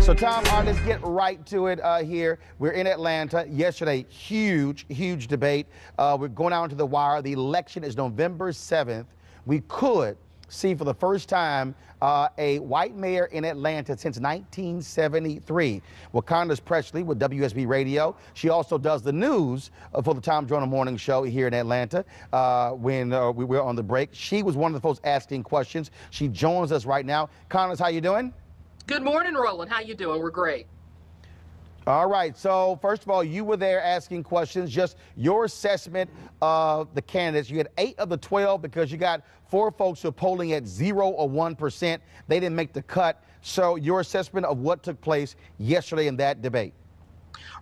So, Tom, let's get right to it here. We're in Atlanta. Yesterday, huge debate. We're going out to the wire. The election is November 7th. We could see for the first time a white mayor in Atlanta since 1973. Well, Candace Presley with WSB Radio. She also does the news for the Tom Joyner Morning Show here in Atlanta when we were on the break. She was one of the folks asking questions. She joins us right now. Candace, how you doing? Good morning, Roland. How you doing? We're great. All right. So, first of all, you were there asking questions. Just your assessment of the candidates. You had 8 of the 12 because you got 4 folks who are polling at 0 or 1%. They didn't make the cut. So, your assessment of what took place yesterday in that debate.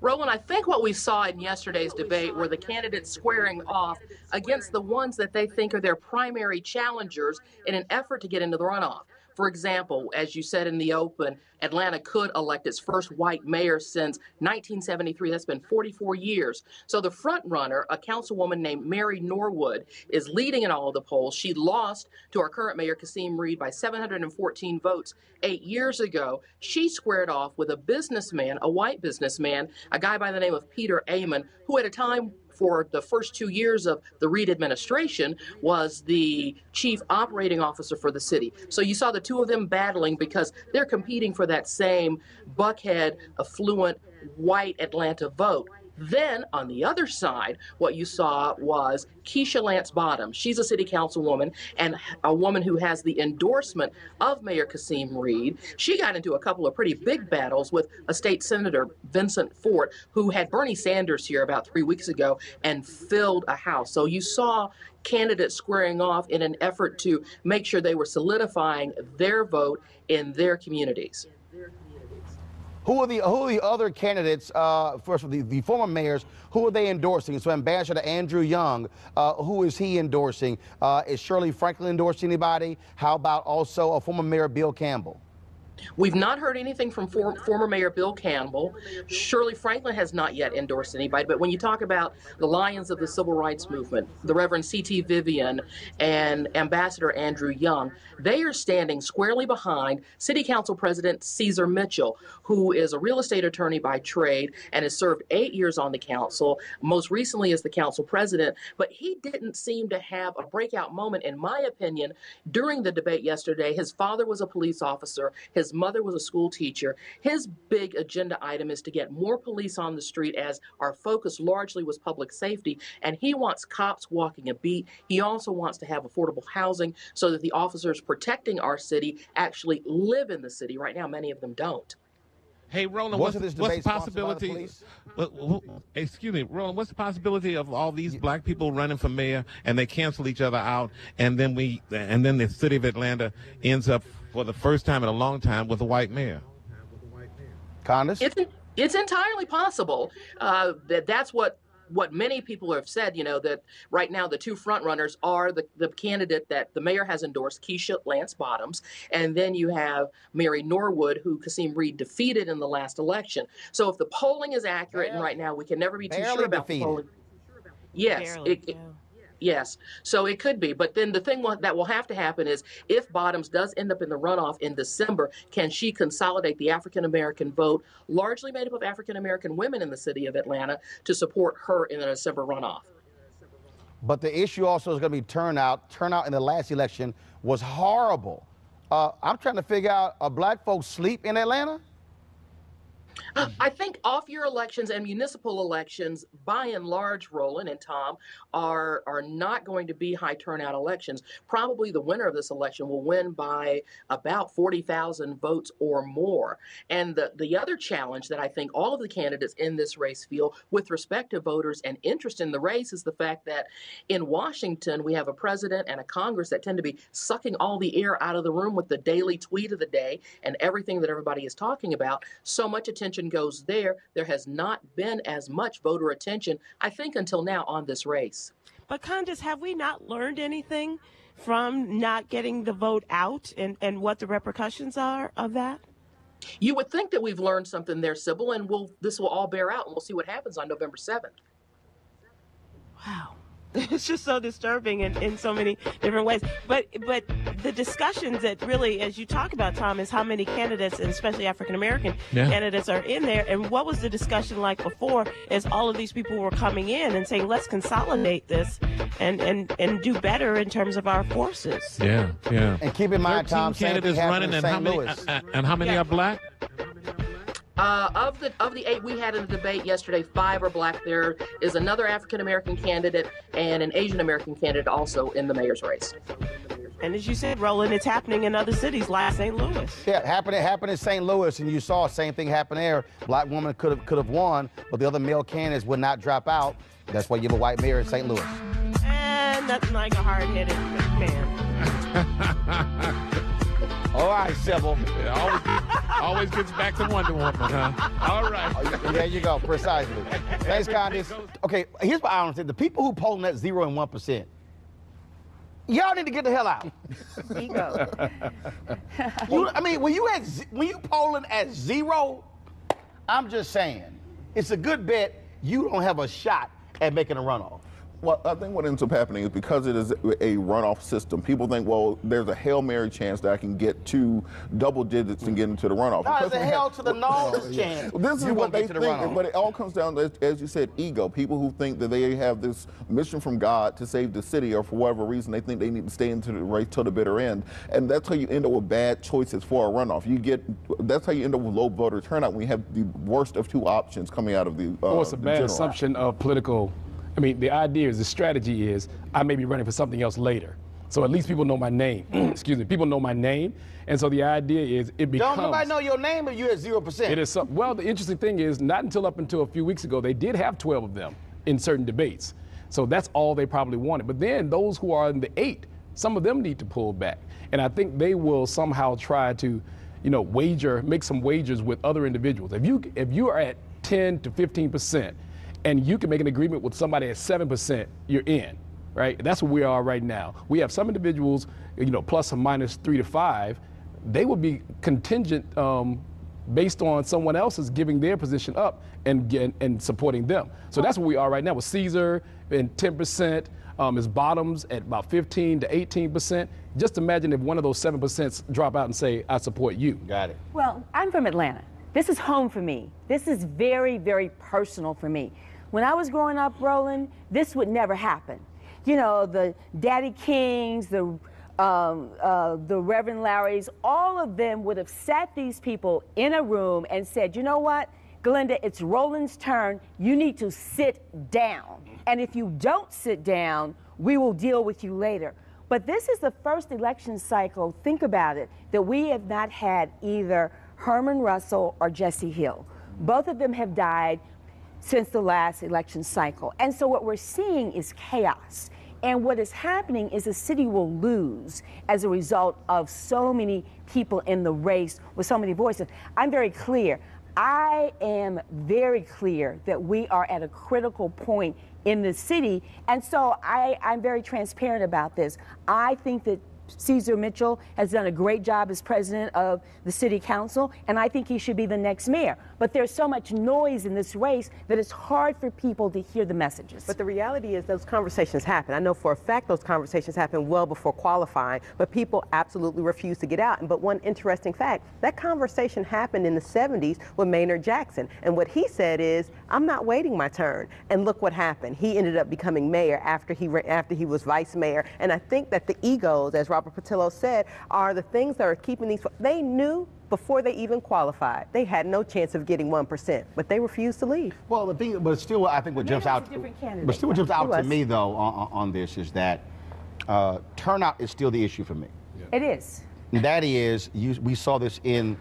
Roland, I think what we saw in yesterday's debate were the candidates squaring off against the ones that they think are their primary challengers in an effort to get into the runoff. For example, as you said in the open, Atlanta could elect its first white mayor since 1973. That's been 44 years. So the front runner, a councilwoman named Mary Norwood, is leading in all of the polls. She lost to our current mayor, Kasim Reed, by 714 votes 8 years ago. She squared off with a businessman, a white businessman, a guy by the name of Peter Amon, who at a time for the first 2 years of the Reed administration was the chief operating officer for the city. So you saw the two of them battling because they're competing for that same Buckhead, affluent, white Atlanta vote. Then on the other side, what you saw was Keisha Lance Bottoms. She's a city councilwoman and a woman who has the endorsement of Mayor Kasim Reed. She got into a couple of pretty big battles with a state senator, Vincent Fort, who had Bernie Sanders here about 3 weeks ago and filled a house. So you saw candidates squaring off in an effort to make sure they were solidifying their vote in their communities. Who are the other candidates, first of the former mayors, who are they endorsing? So Ambassador Andrew Young, who is he endorsing? Is Shirley Franklin endorsing anybody? How about also a former mayor, Bill Campbell? We've not heard anything from former Mayor Bill Campbell. Shirley Franklin has not yet endorsed anybody. But when you talk about the lions of the civil rights movement, the Reverend C.T. Vivian and Ambassador Andrew Young, they are standing squarely behind City Council President Caesar Mitchell, who is a real estate attorney by trade and has served 8 years on the council, most recently as the council president. But he didn't seem to have a breakout moment, in my opinion, during the debate yesterday. His father was a police officer. His mother was a school teacher. His big agenda item is to get more police on the street, as our focus largely was public safety. And he wants cops walking a beat. He also wants to have affordable housing so that the officers protecting our city actually live in the city. Right now, many of them don't. Hey, Roland, what's the possibility? Excuse me, Roland, what's the possibility of all these black people running for mayor and they cancel each other out, and then the city of Atlanta ends up for the first time in a long time with a white mayor? Candace? It's entirely possible. That's what many people have said, you know, that right now the two front runners are the candidate that the mayor has endorsed, Keisha Lance Bottoms, and then you have Mary Norwood, who Kasim Reed defeated in the last election. So if the polling is accurate, and right now we can never be too sure about the polling. Yes, yes, so it could be. But then the thing that will have to happen is if Bottoms does end up in the runoff in December, can she consolidate the African-American vote, largely made up of African-American women in the city of Atlanta, to support her in the December runoff? But the issue also is going to be turnout. Turnout in the last election was horrible. I'm trying to figure out, are black folks sleep in Atlanta? I think off-year elections and municipal elections, by and large, Roland and Tom, are not going to be high turnout elections. Probably the winner of this election will win by about 40,000 votes or more. And the other challenge that I think all of the candidates in this race feel with respect to voters and interest in the race is the fact that in Washington, we have a president and a Congress that tend to be sucking all the air out of the room with the daily tweet of the day and everything that everybody is talking about. So much attention goes there. There has not been as much voter attention, I think, until now on this race. But Candace, have we not learned anything from not getting the vote out and what the repercussions are of that? You would think that we've learned something there, Sybil, and this will all bear out, and we'll see what happens on November 7th. Wow. It's just so disturbing in so many different ways. But the discussions that really, as you talk about, Tom, is how many candidates, and especially African-American candidates, are in there. And what was the discussion like before as all of these people were coming in and saying, let's consolidate this and do better in terms of our forces? Yeah. And keep in mind, Tom, candidates running, and how many are black? Of the 8 we had in the debate yesterday, 5 are black. There is another African-American candidate and an Asian-American candidate also in the mayor's race. And as you said, Roland, it's happening in other cities like St. Louis. Yeah, happened in St. Louis, and you saw the same thing happen there. Black woman could have won, but the other male candidates would not drop out. That's why you have a white mayor in St. Louis. And nothing like a hard-headed man. All right, Sybil. Always gets back to Wonder Woman, huh? All right. There you go, precisely. Thanks, Candice. Okay, here's what I don't think. The people who polling at 0 and 1%, y'all need to get the hell out. Ego. When you polling at 0, I'm just saying, it's a good bet you don't have a shot at making a runoff. Well, I think what ends up happening is because it is a runoff system, people think, well, there's a Hail Mary chance that I can get to double digits and get into the runoff. No, there's a hell to the nose chance. This is what they think, but it all comes down to, as you said, ego. People who think that they have this mission from God to save the city, or for whatever reason they think they need to stay into the race till the bitter end. And that's how you end up with bad choices for a runoff. That's how you end up with low voter turnout when you have the worst of two options coming out of the it's a bad assumption of political. The idea is, the strategy is, I may be running for something else later. So at least people know my name. Excuse me, people know my name. And so the idea is, it becomes. Don't nobody know your name if you're at 0%. It is well, the interesting thing is, not until a few weeks ago, they did have 12 of them in certain debates. So that's all they probably wanted. But then those who are in the 8, some of them need to pull back. And I think they will somehow try to, make some wagers with other individuals. If you are at 10 to 15%, and you can make an agreement with somebody at 7%, you're in, right? That's where we are right now. We have some individuals, plus or minus 3 to 5, they would be contingent based on someone else's giving their position up and supporting them. So that's where we are right now with Caesar and 10%, his bottoms at about 15 to 18%. Just imagine if one of those 7% drop out and say, I support you. Got it. Well, I'm from Atlanta. This is home for me. This is very, very personal for me. When I was growing up, Roland, this would never happen. The Daddy Kings, the Reverend Larrys, all of them would have sat these people in a room and said, you know what, Glenda, it's Roland's turn. You need to sit down. And if you don't sit down, we will deal with you later. But this is the first election cycle, think about it, that we have not had either Herman Russell or Jesse Hill. Both of them have died since the last election cycle. And so what we're seeing is chaos. And what is happening is the city will lose as a result of so many people in the race with so many voices. I'm very clear. I am very clear that we are at a critical point in the city. And so I'm very transparent about this. I think that Caesar Mitchell has done a great job as president of the city council, and I think he should be the next mayor. But there's so much noise in this race that it's hard for people to hear the messages. But the reality is those conversations happen. I know for a fact those conversations happen well before qualifying, but people absolutely refuse to get out. But one interesting fact, that conversation happened in the 70s with Maynard Jackson. And what he said is, I'm not waiting my turn. And look what happened. He ended up becoming mayor after he was vice mayor. And I think that the egos, as Robert Patillo said, are the things that are keeping these. They knew before they even qualified, they had no chance of getting 1%, but they refused to leave. Well, the thing, but still, I think what jumps out, to me though on this is that turnout is still the issue for me. Yeah. It is. And that is, we saw this in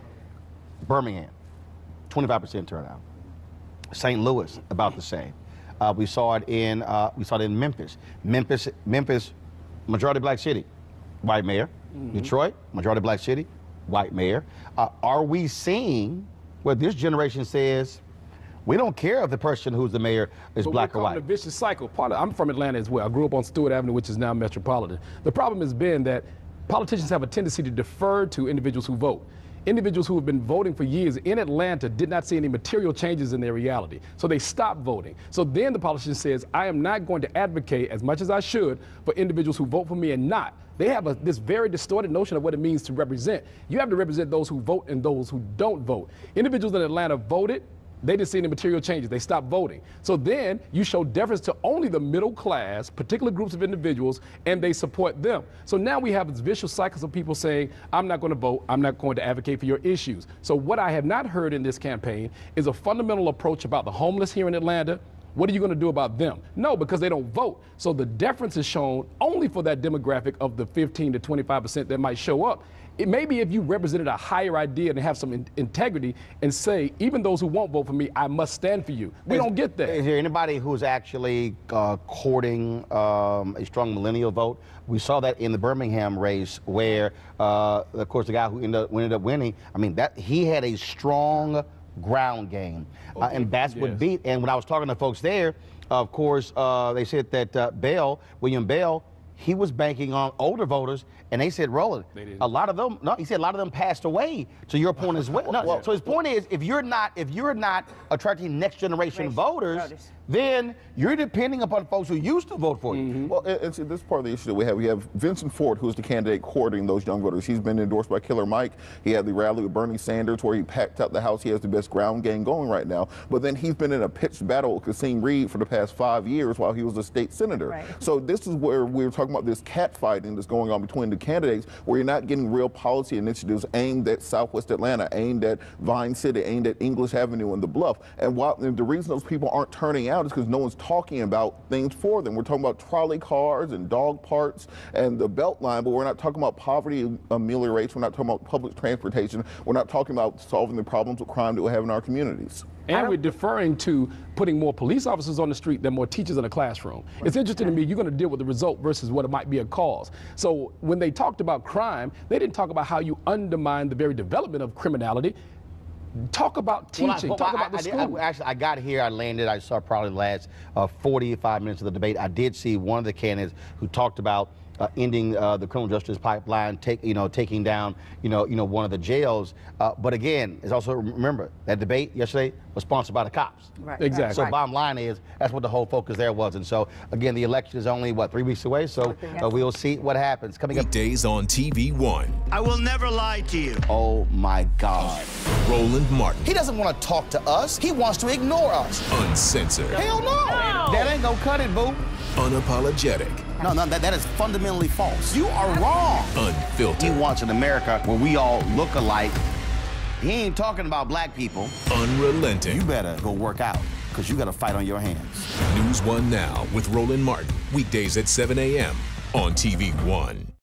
Birmingham, 25% turnout. St. Louis, about the same. We saw it in Memphis. Memphis, majority black city, white mayor. Mm-hmm. Detroit, majority black city, white mayor. Are we seeing what this generation says? We don't care if the person who's the mayor is black or white. It's a vicious cycle. I'm from Atlanta as well. I grew up on Stewart Avenue, which is now Metropolitan. The problem has been that politicians have a tendency to defer to individuals who vote. individuals who have been voting for years in Atlanta did not see any material changes in their reality. So they stopped voting. So then the politician says, I am not going to advocate as much as I should for individuals who vote for me and not. They have this very distorted notion of what it means to represent. You have to represent those who vote and those who don't vote. Individuals in Atlanta voted. They didn't see any material changes. They stopped voting. So then you show deference to only the middle class, particular groups of individuals, and they support them. So now we have this vicious cycle of people saying, I'm not going to vote. I'm not going to advocate for your issues. So what I have not heard in this campaign is a fundamental approach about the homeless here in Atlanta. What are you going to do about them? No, because they don't vote. So the deference is shown only for that demographic of the 15 to 25% that might show up. It may be if you represented a higher idea and have some integrity and say, even those who won't vote for me, I must stand for you. We don't get that. Is there anybody who's actually courting a strong millennial vote? We saw that in the Birmingham race where, of course, the guy who ended up winning, I mean, he had a strong ground game. And that's what beat. And when I was talking to folks there, of course, they said that William Bell, he was banking on older voters, and they said, Roland, a lot of them, no, he said a lot of them passed away, to your point as well. No, so his point is, if you're not attracting next generation voters, then you're depending upon folks who used to vote for you. Well, and see, this is part of the issue that we have. We have Vincent Ford, who's the candidate courting those young voters. He's been endorsed by Killer Mike. He had the rally with Bernie Sanders where he packed out the house. He has the best ground game going right now. But then he's been in a pitched battle with Kasim Reed for the past 5 years while he was a state senator. Right. So this is where we're talking about this catfighting that's going on between the candidates, where you're not getting real policy initiatives aimed at Southwest Atlanta, aimed at Vine City, aimed at English Avenue and the Bluff. And the reason those people aren't turning out is because no one's talking about things for them. We're talking about trolley cars and dog parks and the Beltline, but we're not talking about poverty amelioration. We're not talking about public transportation. We're not talking about solving the problems with crime that we have in our communities. And we're deferring to putting more police officers on the street than more teachers in the classroom. Right. It's interesting to me, you're going to deal with the result versus what it might be a cause. So when they talked about crime, they didn't talk about how you undermine the very development of criminality. Talk about teaching, talk about the school. Actually, I got here, I landed, I saw probably the last 45 minutes of the debate. I did see one of the candidates who talked about ending the criminal justice pipeline, taking down, one of the jails. But again, it's also, remember, that debate yesterday was sponsored by the cops. Right. Exactly. So bottom line is, that's what the whole focus there was. And so, again, the election is only, 3 weeks away? So we'll see what happens. Coming up. Weekdays on TV One. I will never lie to you. Oh, my God. Roland Martin. He doesn't want to talk to us. He wants to ignore us. Uncensored. Hell no. That ain't gonna cut it, boo. Unapologetic. No, that is fundamentally false. You are wrong. Unfiltered. He wants an America where we all look alike. He ain't talking about black people. Unrelenting. You better go work out, because you got a fight on your hands. NewsOne Now with Roland Martin. Weekdays at 7 a.m. on TV One.